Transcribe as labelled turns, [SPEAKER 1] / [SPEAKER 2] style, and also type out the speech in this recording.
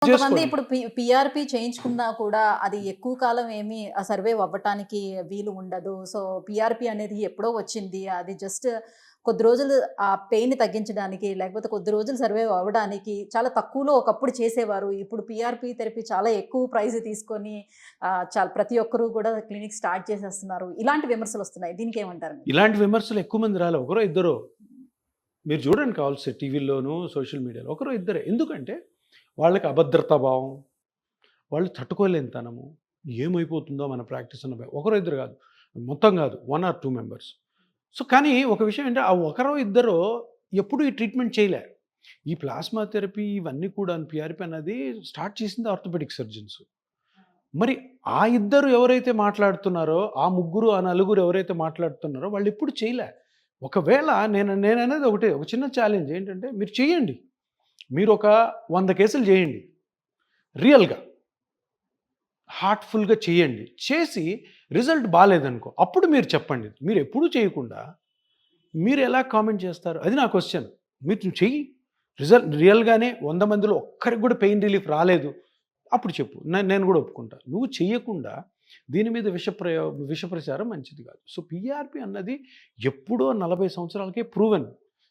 [SPEAKER 1] కొంతమంది
[SPEAKER 2] జేసుకోండి.
[SPEAKER 1] ఇప్పుడు పీఆర్‌పీ చేయించుకున్నా కూడా అది ఎక్కువ కాలం ఏమి సర్వైవ్ అవ్వటానికి వీలు ఉండదు. సో, పీఆర్‌పీ అనేది ఎప్పుడో వచ్చింది. అది జస్ట్ కొద్ది రోజులు ఆ పెయిన్‌ని తగ్గించడానికి, లేకపోతే కొద్ది రోజులు సర్వైవ్ అవ్వడానికి చాలా తక్కువలో ఒకప్పుడు చేసేవారు. ఇప్పుడు పీఆర్‌పీ థెరపీ చాలా ఎక్కువ ప్రైస్ తీసుకొని ప్రతి ఒక్కరు కూడా క్లినిక్ స్టార్ట్ చేసేస్తున్నారు. ఇలాంటి విమర్శలొస్తున్నాయి. దీనికేమంటారు మీరు?
[SPEAKER 2] ఇలాంటి విమర్శలు ఎక్కువ మంది రాలే. ఒకరో ఇద్దరో మీరు చూడండి కావాల్సి టీవీల్లోనూ, సోషల్ మీడియాలో ఒకరో ఇద్దరే. ఎందుకంటే వాళ్ళకి అభద్రతా భావం, వాళ్ళు తట్టుకోలేనితనము, ఏమైపోతుందో మన ప్రాక్టీస్ అన్న భయం. ఒకరో ఇద్దరు కాదు. మొత్తం కాదు. 1 ఆర్ 2 మెంబర్స్. సో, కానీ ఒక విషయం ఏంటంటే ఆ ఒకరో ఇద్దరో ఎప్పుడూ ఈ ట్రీట్మెంట్ చేయలే. ఈ ప్లాస్మా థెరపీ ఇవన్నీ కూడాను పీఆర్‌పీ అన్నది స్టార్ట్ చేసింది ఆర్థోపెడిక్ సర్జన్స్. మరి ఆ ఇద్దరు ఎవరైతే మాట్లాడుతున్నారో, ఆ ముగ్గురు, ఆ నలుగురు ఎవరైతే మాట్లాడుతున్నారో వాళ్ళెప్పుడు చేయలే. ఒకవేళ నేననేది ఒకటే, ఒక చిన్న ఛాలెంజ్ ఏంటంటే మీరు చేయండి. మీరొక 100 కేసులు చేయండి. రియల్‌గా. హార్ట్‌ఫుల్‌గా చేయండి. చేసి రిజల్ట్ బాలేదనుకో, అప్పుడు మీరు చెప్పండి. మీరెప్పుడూ చేయకుండా మీరెలా కామెంట్ చేస్తారు? అది నా క్వెషన్. నువ్వు చెయ్యి. రియల్‌గానే 100 మందిలో ఒక్కరికి కూడా పెయిన్ రిలీఫ్ రాలేదు. అప్పుడు చెప్పు. నేను కూడా ఒప్పుకుంటా. నువ్వు చెయ్యకుండా దీని మీద విష ప్రచారం మంచిది కాదు. సో, పీఆర్‌పీ అన్నది ఎప్పుడో 40 సంవత్సరాలకే ప్రూవెన్.